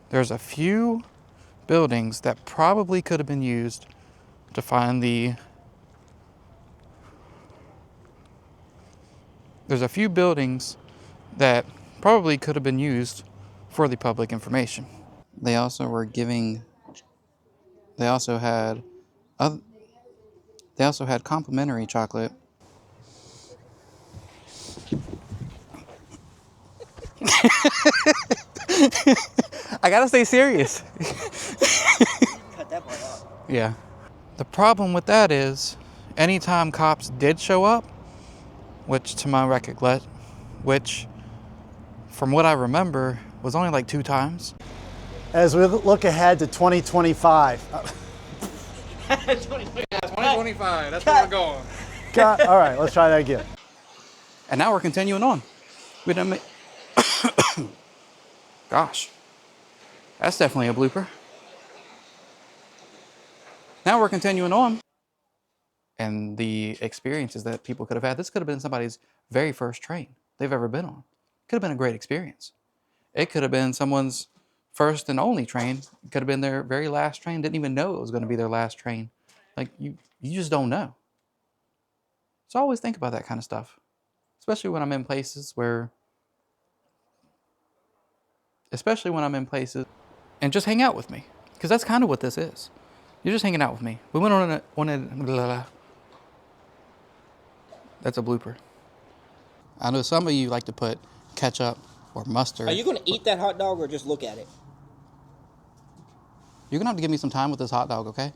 there's a few buildings that probably could have been used to find the... There's a few buildings that probably could have been used for the public information. They also were giving... They also had complimentary chocolate. I gotta stay serious. Cut that part out. Yeah. The problem with that is, anytime cops did show up, which from what I remember, was only like 2 times. As we look ahead to 2025. 2025, that's where we're going. All right, let's try that again. And now we're continuing on. We done make... Gosh, that's definitely a blooper. Now we're continuing on. And the experiences that people could have had. This could have been somebody's very first train they've ever been on. Could have been a great experience. It could have been someone's first and only train. It could have been their very last train. Didn't even know it was going to be their last train. Like, you just don't know. So I always think about that kind of stuff. Especially when I'm in places and just hang out with me. Because that's kind of what this is. You're just hanging out with me. We went on a that's a blooper. I know some of you like to put ketchup or mustard. Are you going to eat that hot dog or just look at it? You're going to have to give me some time with this hot dog, okay?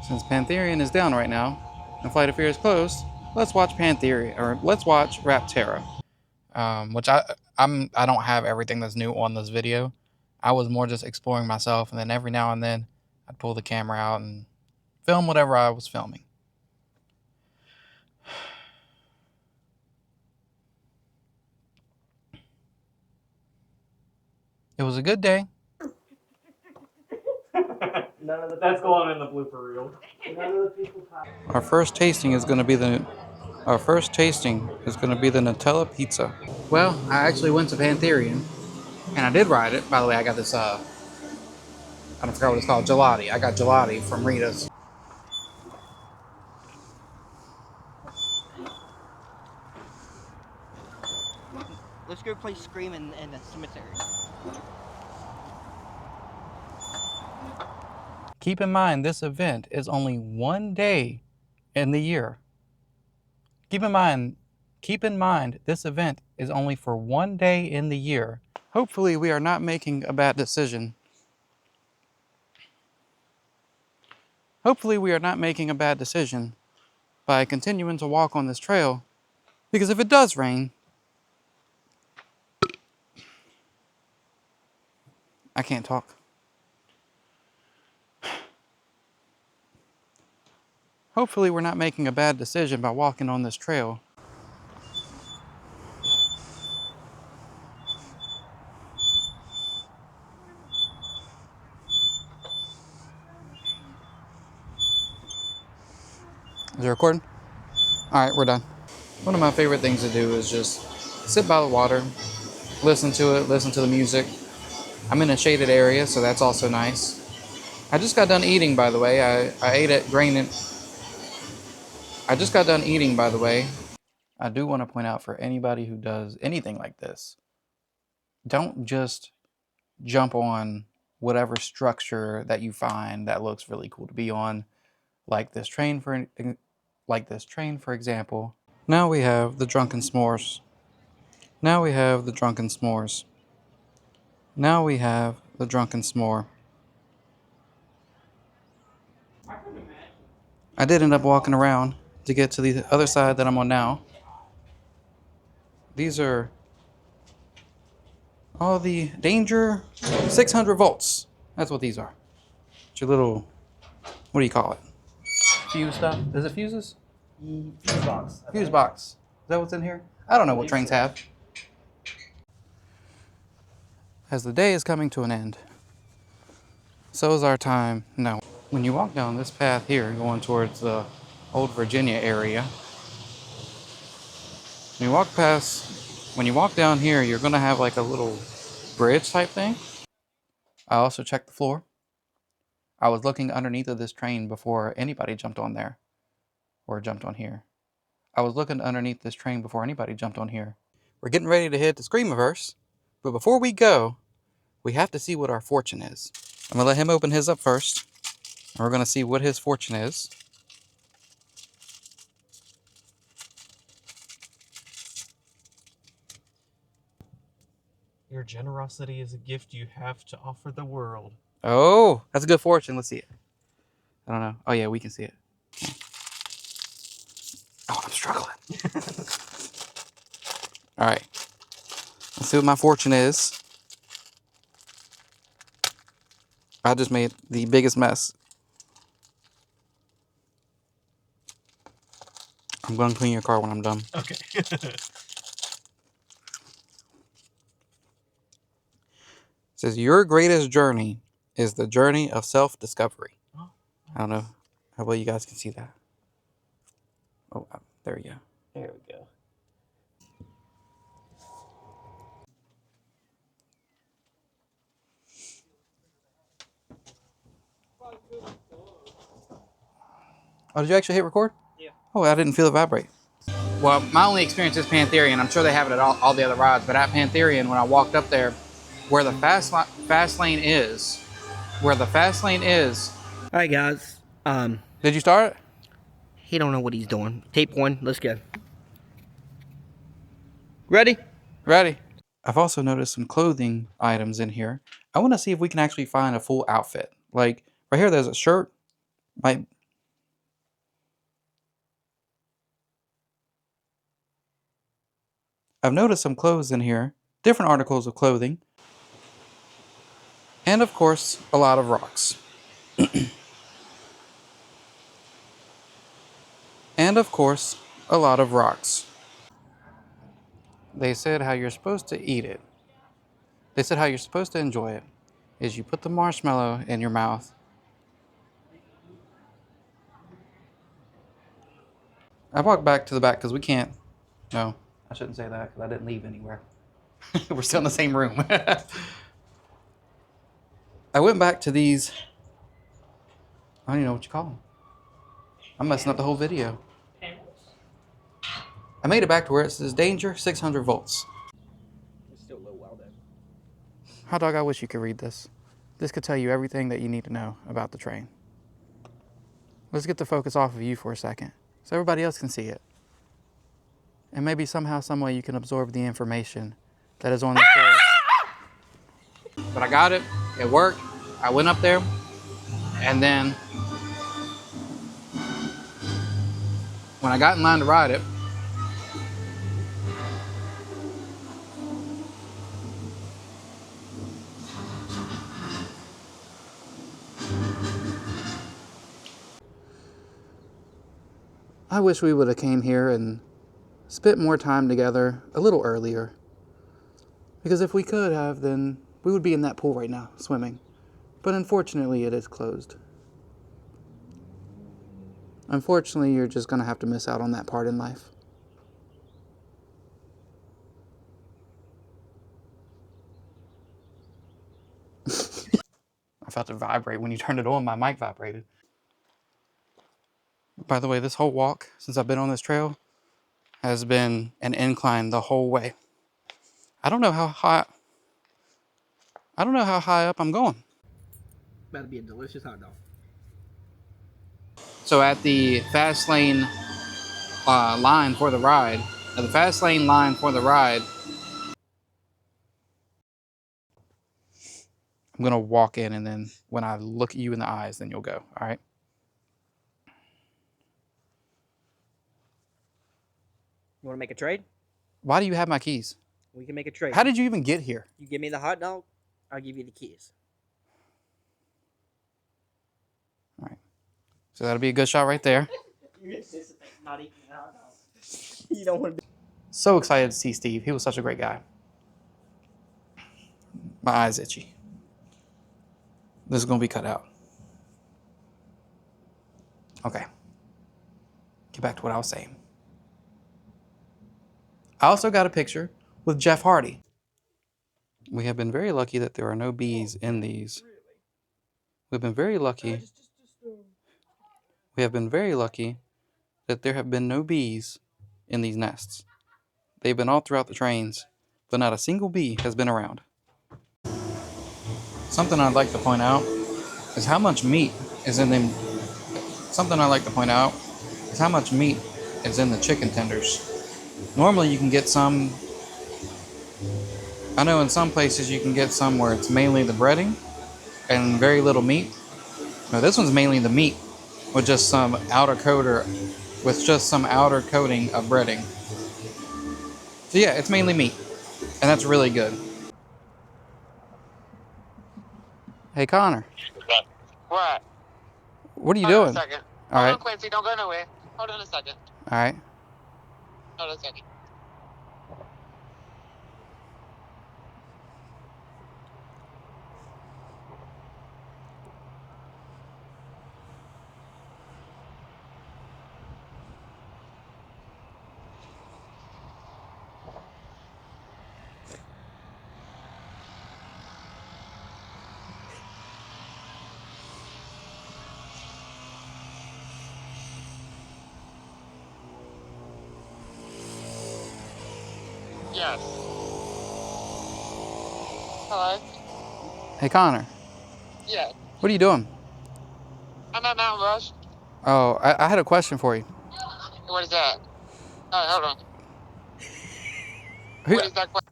Since Pantherian is down right now and Flight of Fear is closed, let's watch Rapterra. Which I don't have everything that's new on this video. I was more just exploring myself, and then every now and then I'd pull the camera out and film whatever I was filming. It was a good day. That's going in the blooper reel. Our first tasting is going to be the Nutella pizza. Well, I actually went to Pantherian, and I did ride it. By the way, I got this, I don't forget what it's called, gelati. I got gelati from Rita's. Let's go play Scream in the cemetery. Keep in mind, this event is only one day in the year. Keep in mind, this event is only for one day in the year. Hopefully, we are not making a bad decision. By continuing to walk on this trail. Because if it does rain, I can't talk. Hopefully we're not making a bad decision by walking on this trail. Is it recording? All right, we're done. One of my favorite things to do is just sit by the water, listen to the music. I'm in a shaded area, so that's also nice. I just got done eating, by the way. I just got done eating, by the way. I do want to point out, for anybody who does anything like this, don't just jump on whatever structure that you find that looks really cool to be on, like this train, for example. Now we have the drunken s'mores. Now we have the drunken s'mores. Now we have the drunken s'more. I did end up walking around to get to the other side that I'm on now. These are all the danger 600 volts. That's what these are. It's your little, what do you call it? Fuse stuff? Is it fuses? Fuse box. Fuse box. Is that what's in here? I don't know what trains have. As the day is coming to an end, so is our time now. When you walk down this path here, going towards the Old Virginia area, when you walk down here, you're gonna have like a little bridge type thing. I also checked the floor. I was looking underneath of this train before anybody jumped on there or jumped on here. I was looking underneath this train before anybody jumped on here. We're getting ready to hit the Screamiverse, but before we go, we have to see what our fortune is. I'm gonna let him open his up first, and we're gonna see what his fortune is. Your generosity is a gift you have to offer the world. Oh, that's a good fortune. Let's see it. I don't know. Oh yeah, we can see it. Oh, I'm struggling. All right. Let's see what my fortune is. I just made the biggest mess. I'm going to clean your car when I'm done. Okay. It says, your greatest journey is the journey of self-discovery. Oh, I don't know how well you guys can see that. Oh, there we go. there we go. Oh, did you actually hit record? Yeah. Oh, I didn't feel it vibrate. Well, my only experience is Pantherian. I'm sure they have it at all the other rides, but at Pantherian, when I walked up there, where the fast lane is, All right, guys. Did you start it? He don't know what he's doing. Tape one. Let's go. Ready? Ready. I've also noticed some clothing items in here. I want to see if we can actually find a full outfit. Like, right here, there's a shirt. I've noticed some clothes in here. Different articles of clothing. And, of course, a lot of rocks. And, of course, a lot of rocks. They said how you're supposed to eat it. They said how you're supposed to enjoy it is you put the marshmallow in your mouth. I walked back to the back because we can't. No, I shouldn't say that because I didn't leave anywhere. We're still in the same room. I went back to these. I don't even know what you call them. I'm messing up the whole video. I made it back to where it says danger 600 volts. It's still low well then. Hot dog, I wish you could read this. This could tell you everything that you need to know about the train. Let's get the focus off of you for a second so everybody else can see it. And maybe somehow, some way you can absorb the information that is on the page. But I got it. It worked. I went up there, and then when I got in line to ride it, I wish we would have came here and spent more time together a little earlier. Because if we could have, then we would be in that pool right now, swimming. But unfortunately, it is closed. Unfortunately, you're just going to have to miss out on that part in life. I felt it vibrate when you turned it on, my mic vibrated. By the way, this whole walk, since I've been on this trail, has been an incline the whole way. I don't know how high up I'm going. About to be a delicious hot dog. So at the fast lane line for the ride, I'm gonna walk in, and then when I look at you in the eyes, then you'll go. All right. You want to make a trade? Why do you have my keys? We can make a trade. How did you even get here? You give me the hot dog, I'll give you the keys. All right. So that'll be a good shot right there. You anticipate not eating the hot dog. You don't want to be. So excited to see Steve. He was such a great guy. My eye's itchy. This is gonna be cut out. Okay. Get back to what I was saying. I also got a picture with Jeff Hardy. We have been very lucky that there are no bees in these. We've been very lucky. We have been very lucky that there have been no bees in these nests. They've been all throughout the trains, but not a single bee has been around. Something I'd like to point out is how much meat is in them. Something I'd like to point out is how much meat is in the chicken tenders. Normally you can get some, I know in some places you can get some where it's mainly the breading and very little meat. No, this one's mainly the meat with just some outer coating of breading. So yeah, it's mainly meat, and that's really good. Hey Connor, What? what are you Hold on a doing? second. All Hold right, on, Quincy. Don't go nowhere. Hold on a second. all right. Hold on a second. Yes. Hello? Hey Connor, Yes. what are you doing? I'm at Mount Rush. Oh, I had a question for you. What is that? Hold on. Who- What is that question?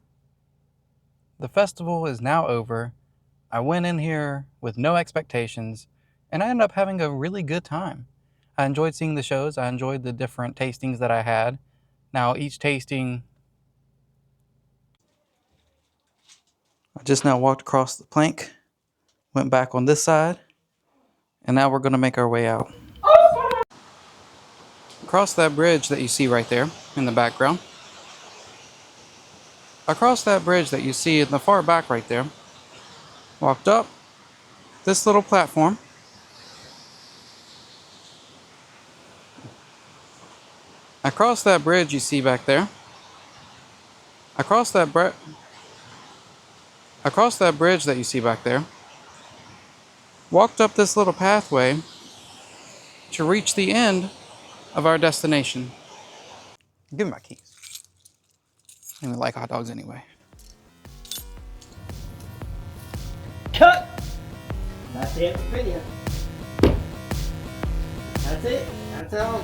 The festival is now over. I went in here with no expectations, and I ended up having a really good time. I enjoyed seeing the shows. I enjoyed the different tastings that I had. Now, each tasting, I just now walked across the plank, went back on this side, and now we're going to make our way out. Across that bridge that you see right there in the background, across that bridge that you see in the far back right there, walked up this little platform. Across that bridge you see back there, across that bridge that you see back there, walked up this little pathway to reach the end of our destination. Give me my keys. I don't even like hot dogs anyway. Cut! That's the end of the video. That's it. That's all.